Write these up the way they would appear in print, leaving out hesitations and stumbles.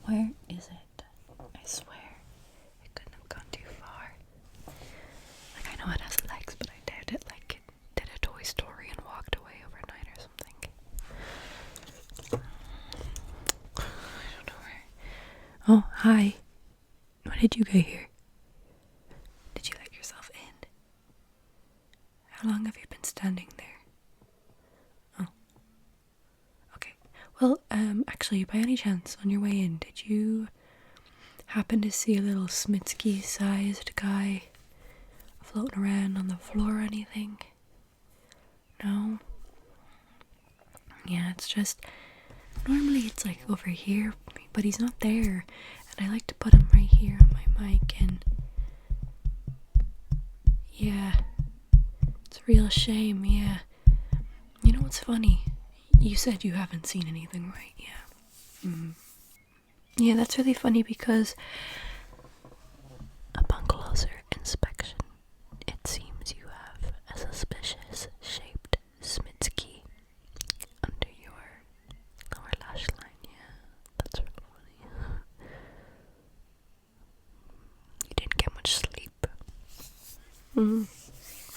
Where is it? I swear, it couldn't have gone too far. Like, I know it has legs, but I doubt it, like, it did a Toy Story and walked away overnight or something. I don't know where. Oh, hi. When did you get here? Did you let yourself in? How long have you been standing there? Oh. Okay. Well, actually, by any chance, on your way in, did you happen to see a little Smitsky-sized guy floating around on the floor or anything? No? Yeah, it's just, normally it's like over here, but he's not there, and I like to put him right here on my mic, and yeah, it's a real shame, yeah. You know what's funny? You said you haven't seen anything, right? Yeah. Yeah, that's really funny because upon closer inspection, it seems you have a suspicious shaped Smitsky under your lower lash line. Yeah, that's really funny. You didn't get much sleep.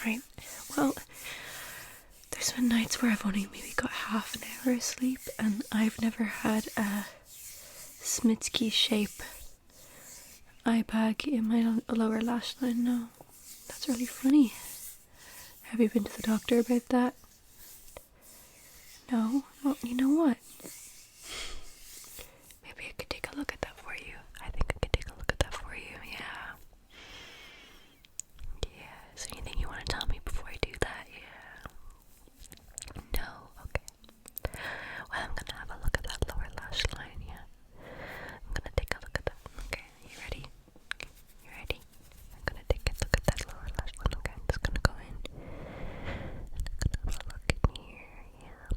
Right. Well, there's been nights where I've only maybe got half an hour of sleep, and I've never had a Smitsky shape eye bag in my lower lash line. No, that's really funny. Have you been to the doctor about that? No? Well, you know what? Maybe I could take a look at that for you. I think I could take a look at that for you, yeah. Yeah, is there anything you want to tell me before I do that? Yeah. No? Okay. Well, I'm gonna have a look at that lower lash line, yeah. I'm gonna take a look at that. Okay, you ready? Okay, you ready? I'm gonna take a look at that lower lash line. Okay, I'm just gonna go in. I'm gonna have a look in here, yeah.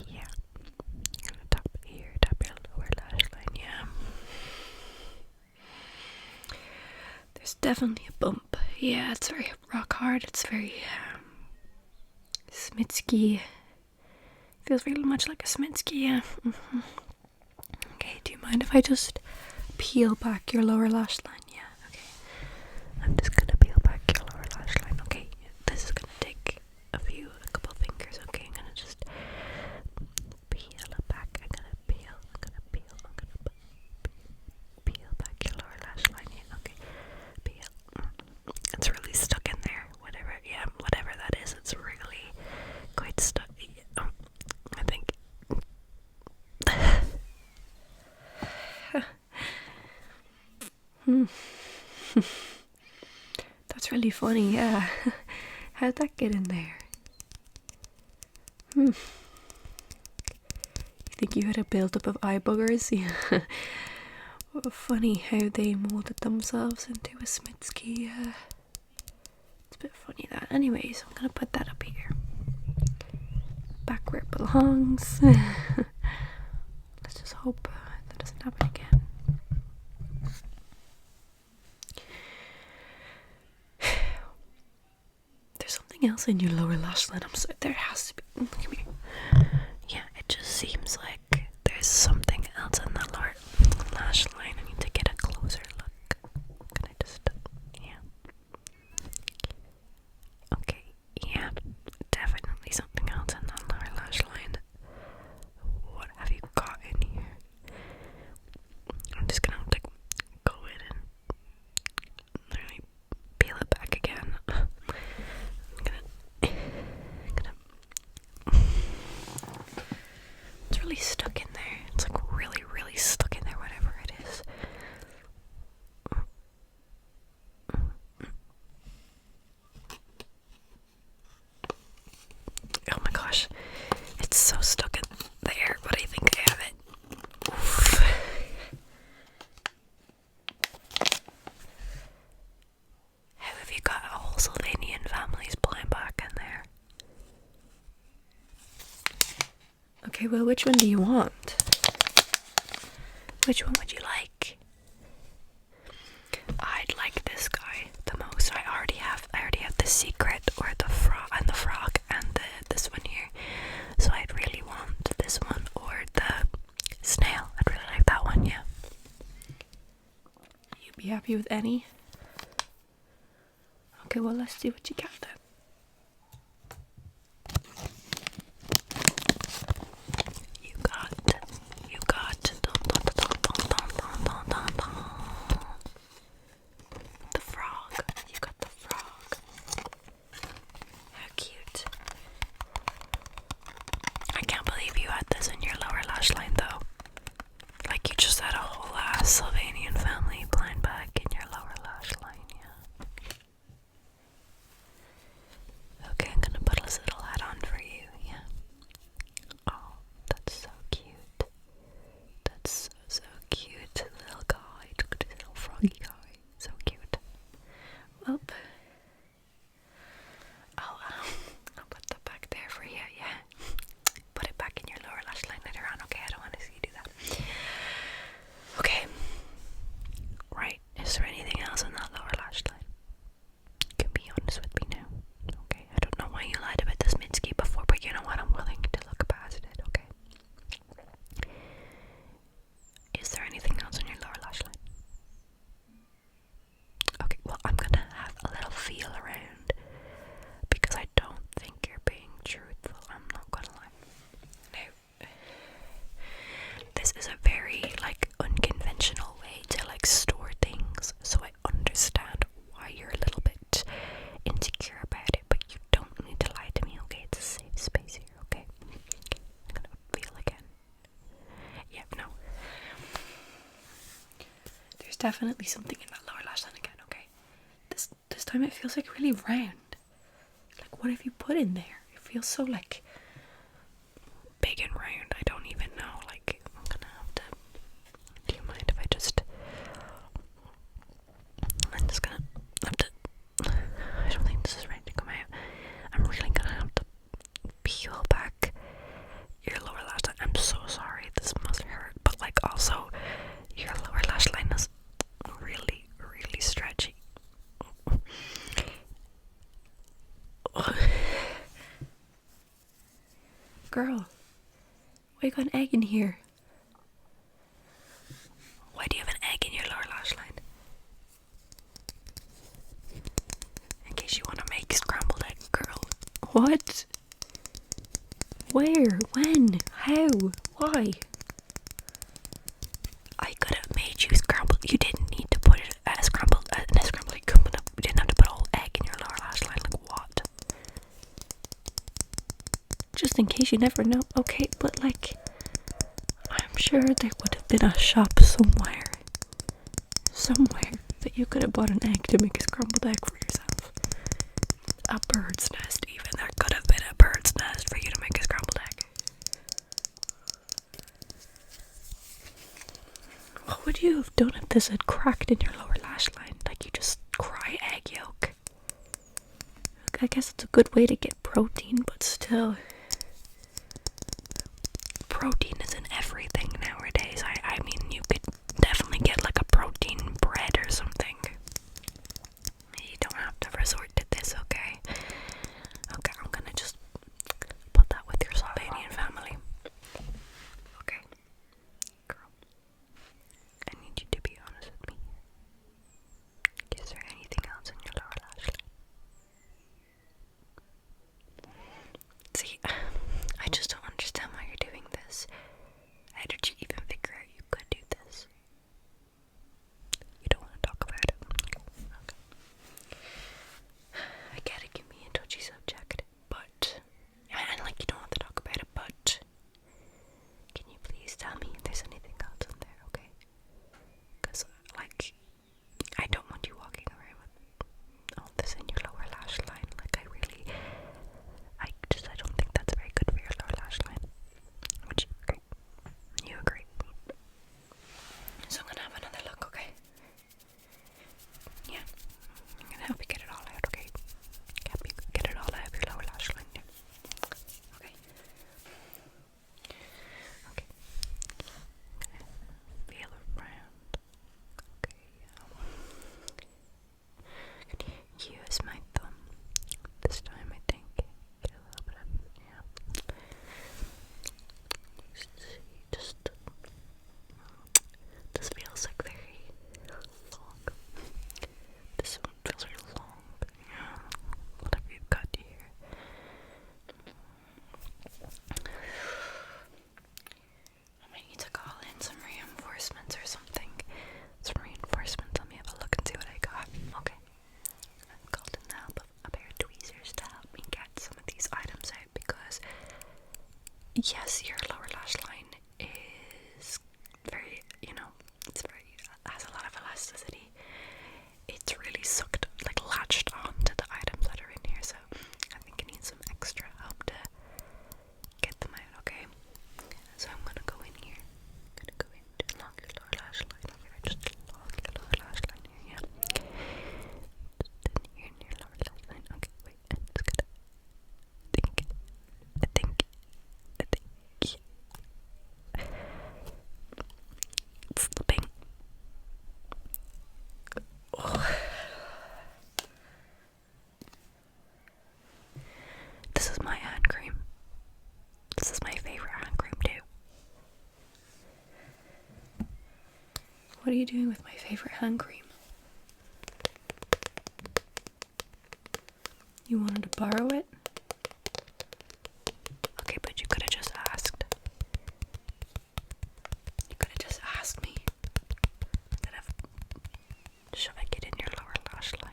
Yeah. I'm gonna tap your lower lash line, yeah. There's definitely a bump. Yeah, it's very rock hard. It's very Smitsky. Feels really much like a Smitsky, yeah. Okay, do you mind if I just peel back your lower lash line? Yeah, okay. I'm just gonna peel back your lower lash line. Okay, this is gonna take a couple fingers. Okay, I'm gonna just peel it back. I'm gonna peel back your lower lash line. Yeah, okay. Peel. It's really stuck in there. Whatever that is, it's really quite stuck. I think. That's really funny, yeah. How'd that get in there? You think you had a build-up of eye boogers? Yeah. Funny how they molded themselves into a Smitsky. It's a bit funny that. Anyways, I'm gonna put that up here. Back where it belongs. Let's just hope that doesn't happen again. There's something else in your lower lash line. I'm sorry, there has to be. Come here. Yeah, it just seems like there's something else in that lower lash line. I need to get a closer look. Can I just, yeah. Okay, yeah, definitely something else in that lower lash line. What have you got in here? I'm just gonna like go in and literally peel it back again. It's really stuck in there. It's like really, really stuck in there, whatever it is. Oh my gosh. It's so stuck in there, but I think I have it. Oof. How have you got a whole Sylvanian family's blind back in there? Okay, well, which one do you want? Which one would you like? I'd like this guy the most. I already have the secret or the frog and this one here. So I'd really want this one or the snail. I'd really be happy with any? Okay, well, let's see what you got then. You got the frog. You got the frog. How cute. I can't believe you had this in your lower lash line though. Like you just had a whole ass Sylvanian family blind bag in your lower lash line, yeah. Okay, I'm gonna put a little hat on for you, yeah. Oh, that's so cute. That's so cute. Little guy. Look at this little froggy guy. So cute. Well, I'll put that back there for you, yeah. Put it back in your lower lash line later on, okay? I don't want to see you do that. Okay. Right. Is there anything else in that lower lash line? You can be honest with me now. Okay. I don't know why you lied about this Minsky before, but you know what? I'm willing to look past it, okay? Is there anything else in your lower lash line? Okay, well, I'm gonna have a little feel around because I don't think you're being truthful. I'm not gonna lie. Now, this is a very, like, unconventional way to, like, store things, so I understand why you're a little bit insecure about it, but you don't need to lie to me, okay? It's a safe space here, okay? I'm gonna feel again. Yeah, no. There's definitely something in that lower lash line again, okay? This time it feels like really round. Like, what have you put in there? It feels so, like, big and round. I don't even know. Like, I'm gonna have to. Do you mind if I just. I'm just gonna have to. I don't think this is ready to come out. I'm really gonna have to peel back your lower lash line. I'm so sorry. This must hurt. But, like, also, your lower lash line is really, really stretchy. Girl, why you got an egg in here? Why do you have an egg in your lower lash line? In case you want to make scrambled egg, girl. What? Where? When? How? Why? I could have made you scrambled. You didn't need to put it as scrambled egg. You didn't have to put a whole egg in your lower lash line. Like what? Just in case, you never know. Okay, but like, I'm sure there would have been a shop somewhere that you could have bought an egg to make a scrambled egg for yourself. A bird's nest, even. There could have been a bird's nest for you to make a scrambled egg. What would you have done if this had cracked in your lower lash line? Like you just cry egg yolk. I guess it's a good way to get protein, but still. Protein is in everything nowadays. I mean, you could definitely get like a protein bread or something. You don't have to resort to this, okay? Okay, I'm gonna just put that with your Sylvanian family. Okay, girl. I need you to be honest with me. Is there anything else in your lower lash line? See, I just don't understand why you're doing this. How did you even figure out you could do this? You don't want to talk about it. Okay. I get it can be a touchy subject, but and like you don't want to talk about it, but can you please tell me if there's anything else in there, okay? Because like I don't want you walking around with all this in your lower lash line. Like I don't think that's very good for your lower lash line. Would you agree? You agree? So I'm gonna have another look, okay? Yeah. I'm gonna help you get it all out, okay? Help you get it all out of your lower lash line, yeah. Okay. Okay. Feel around. Okay. Use my thumb this time, I think. Get a little bit of, yeah. Just this feels like very long. What are you doing with my favorite hand cream? You wanted to borrow it? Okay, but you could have just asked. You could have just asked me instead of shoving it in your lower lash line.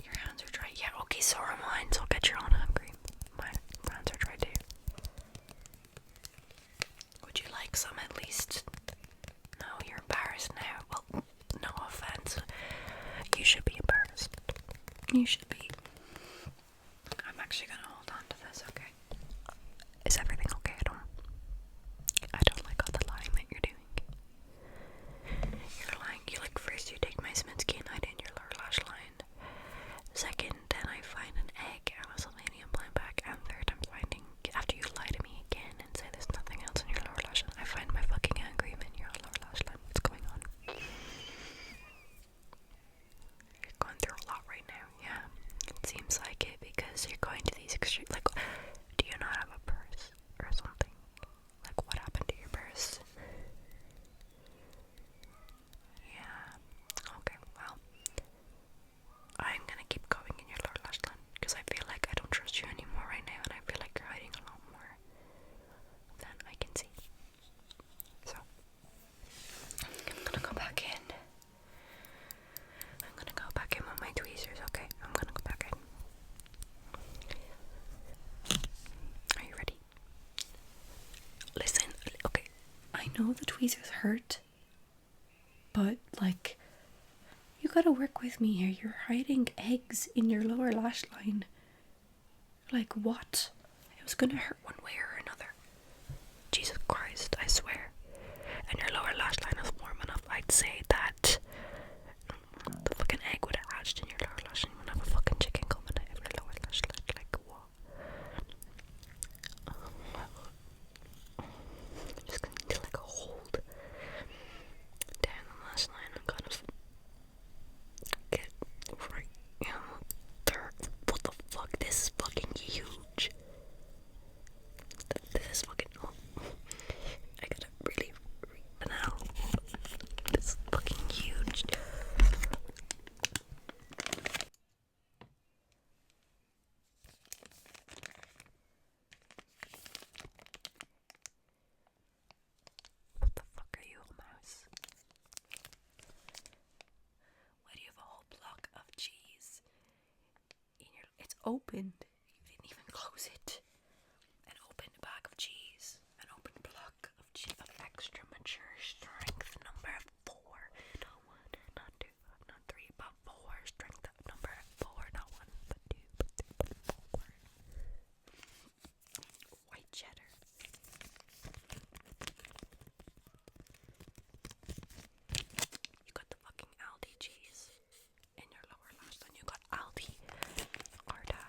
Your hands are dry. Yeah, okay, so are mine, so get your own hand cream. My hands are dry too. Would you like some at least? No, you're embarrassed now. Well, no offense. You should be embarrassed. You should be. I'm actually gonna hold on to this, okay? Is everything okay? I don't like all the lying that you're doing. You're lying. First you take my Sminsky and hide in your lower lash line. Second, then I find an egg and a Sylvanian blind back. And third, I'm finding, after you lie to me again and say there's nothing else in your lower lash line, I find my fucking hand cream in your lower lash line. What's going on? You're going through a lot right now, yeah. It seems like it because you're going to these extreme. Like, do you not have a purse or something? Like, what happened to your purse? Yeah. Okay, well, I'm gonna keep going in your lower lash line because I feel like I don't trust you anymore right now, and I feel like you're hiding a lot more than I can see. So, I'm gonna go back in. I'm gonna go back in with my tweezers, okay? I'm gonna go back in. Are you ready? Listen, okay, I know the tweezers hurt, but like, you gotta work with me here. You're hiding eggs in your lower lash line. Like, what? It was gonna hurt one way or another. Jesus Christ, I swear. And your lower lash line is warm enough, I'd say that the fucking egg would have hatched in your lower lash line. You wouldn't have a fucking chicken coming out of your lower lash line. Like, what? I'm just gonna do like a hold down the lash line and kind of get right there. What the fuck? This is fucking huge. This is fucking. Oh, I gotta really read now. This is fucking huge. What the fuck are you, a mouse? Why do you have a whole block of cheese in your? It's opened. You didn't even close it. An opened bag of cheese. An opened block of cheese of extra mature strength number 4. Not 1, not 2, not 3, but 4. Strength of number 4. Not 1, but 2, but 3, but 4. White cheddar. You got the fucking Aldi cheese in your lower lash line. You got Aldi Arda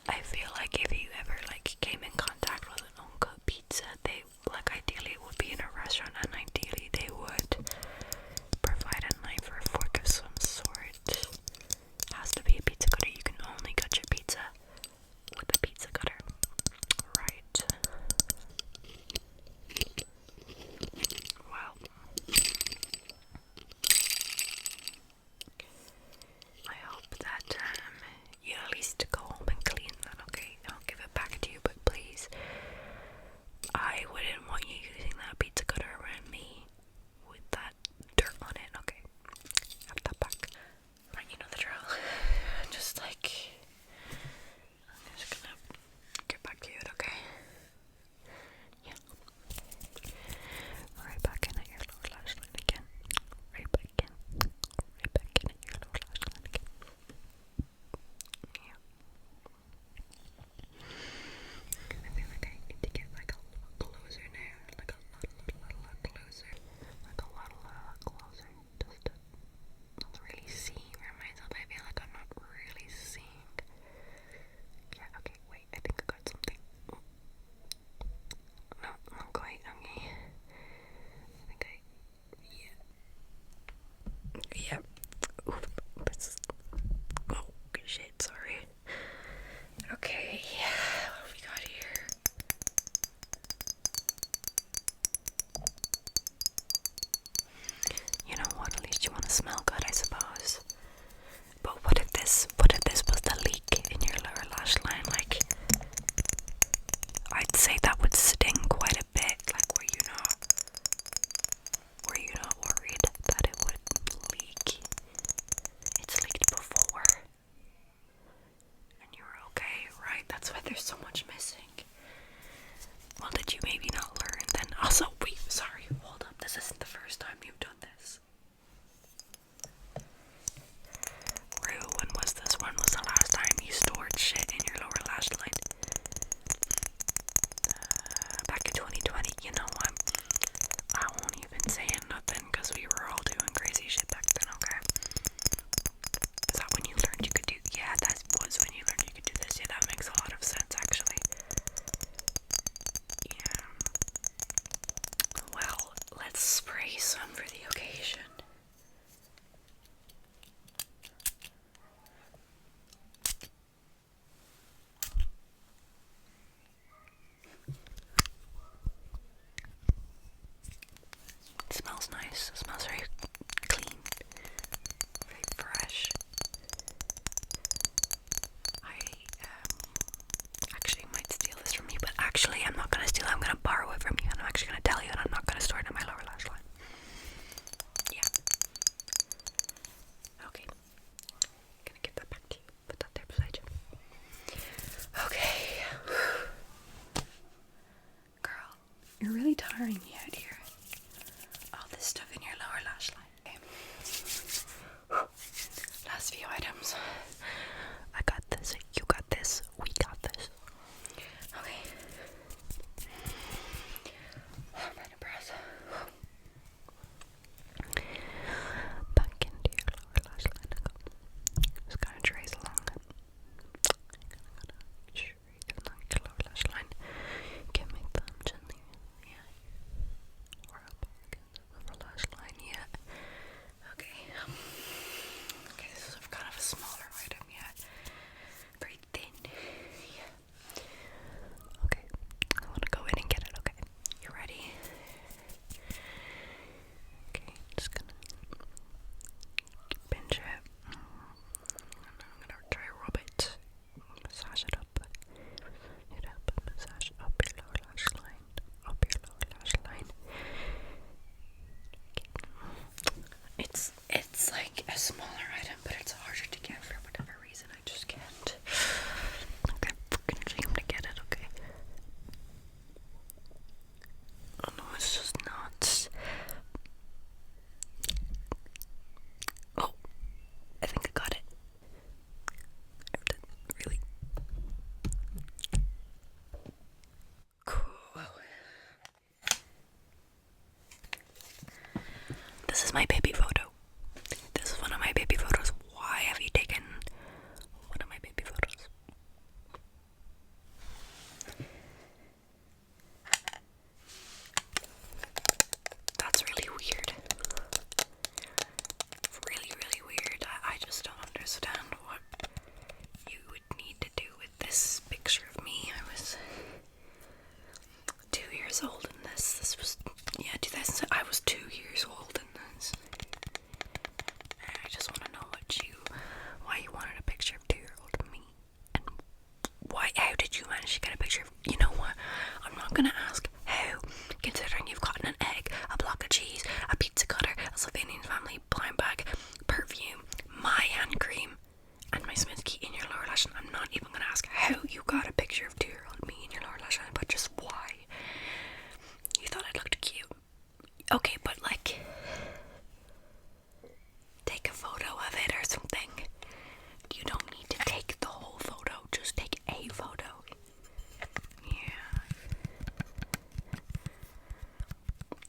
I feel like if you ever like came in contact with an uncut pizza, they like ideally it would be in a restaurant, and ideally they would provide a knife or a fork of some sort. It has to be a pizza cutter. You can only cut your pizza with a pizza cutter, right? Well, I hope that you at least go home and clean that, okay? I'll give it back to you, but please, I wouldn't want you using that pizza cutter around me with that dirt on it, okay? Have that back. Right, you know the drill. Just like, I'm just gonna get back to it, okay? Yeah. Right back in at your lower lash line again. Right back in. Right back in at your lower lash line again. Yeah. I feel like I need to get like a lot closer now. Like a lot closer. Like a lot closer. Just to not really see where myself. I feel like I'm not really seeing. Yeah, okay, wait, I think I got something. No, not quite, okay. I think yeah. Oops. Oh, shit, sorry. Okay, what have we got here? You know what, at least you want to smell good, I suppose. But what if this was the leak in your lower lash line? Like, I'd say that would sting quite a bit. Like, were you not worried that it would leak? It's leaked before. And you were okay, right? That's why there's so much missing. Well, did you maybe not learn then? Also, wait, sorry, hold up. This isn't the first time you've done this. Rue, when was this? When was the last time you stored shit in your lower lash line? Back in 2020. You know what? I won't even say nothing because we were all doing crazy shit back then, okay? Is that when you learned you could do? Yeah, that was when you learned you could do this. Yeah, that makes a lot of sense, actually. Yeah. Why? How did you manage to get a picture of? You know what? I'm not gonna ask how, considering you've gotten an egg, a block of cheese, a pizza cutter, a Slovenian family blind bag, perfume, my hand cream, and my Smith key in your lower lash line. I'm not even gonna ask how you got a picture of 2-year-old me in your lower lash line, but just why? You thought I looked cute. Okay, but like, take a photo of it or something. You don't need to take the whole photo, just take a photo. Yeah.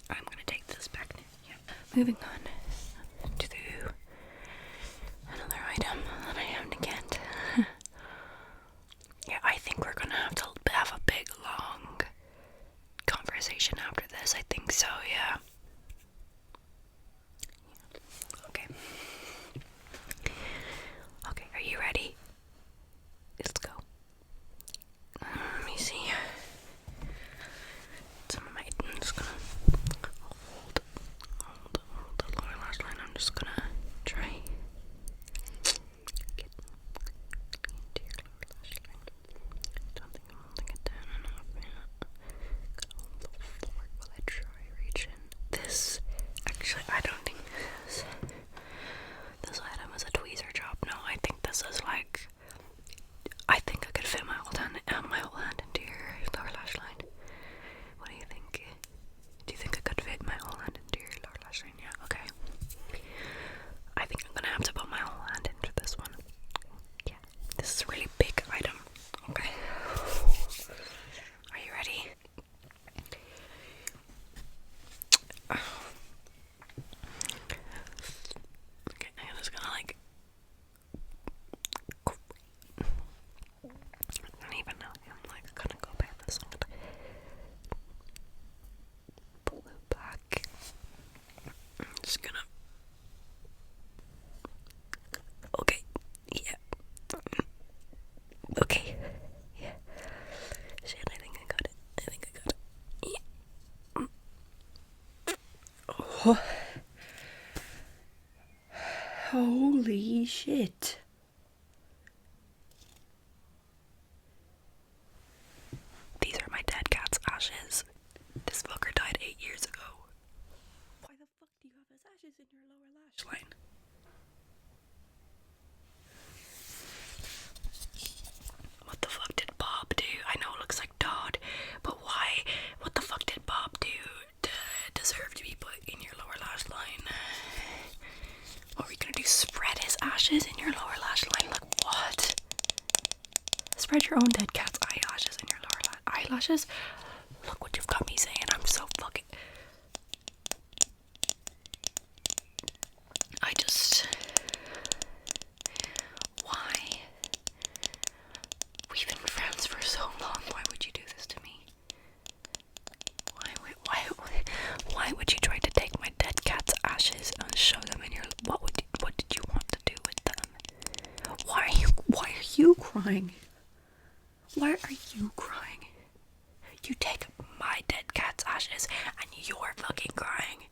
I'm gonna take this back now. Yeah. Moving on to another item that I have to get. Yeah, I think we're gonna have to have a big, long conversation after this. I think so, yeah. Okay. Okay, are you ready? Let's go. Let me see. I'm just gonna hold the lower lash line. I'm just gonna try get into your lower lash line. Don't think I'm holding it down enough. Gonna hold the forward while I try reach in. This, actually, I don't think this item is a tweezer job. No, I think this is like, I think I could fit my whole hand into your lower lash line. What do you think? Do you think I could fit my whole hand into your lower lash line? Yeah, okay. I think I'm gonna have to put my whole hand into this one. Yeah, this is a really big item. Okay. Are you ready? Okay, I'm just gonna like, I don't even know. I'm like gonna go back this one. Pull it back. I'm just gonna. Okay. Yeah. Okay. Yeah. Shit, I think I got it. Yeah. Oh. Holy shit. These are my dead cat's ashes. This fucker died 8 years ago. Why the fuck do you have his ashes in your lower lash line? What the fuck did Bob do? I know it looks like Dodd, but why? What the fuck did Bob do to deserve to be put in your lower lash line? What were you gonna do? Spread his ashes in your lower lash line? Like what? Spread your own dead cat's eyelashes in your lower eyelashes? Look what you've got me saying. I'm so fucking. I just. Why? We've been friends for so long. Why would you do this to me? Why would you try to take my dead cat's ashes and show them in your? What did you want to do with them? Why are you crying? Why are you crying? You take my dead cat's ashes and you're fucking crying.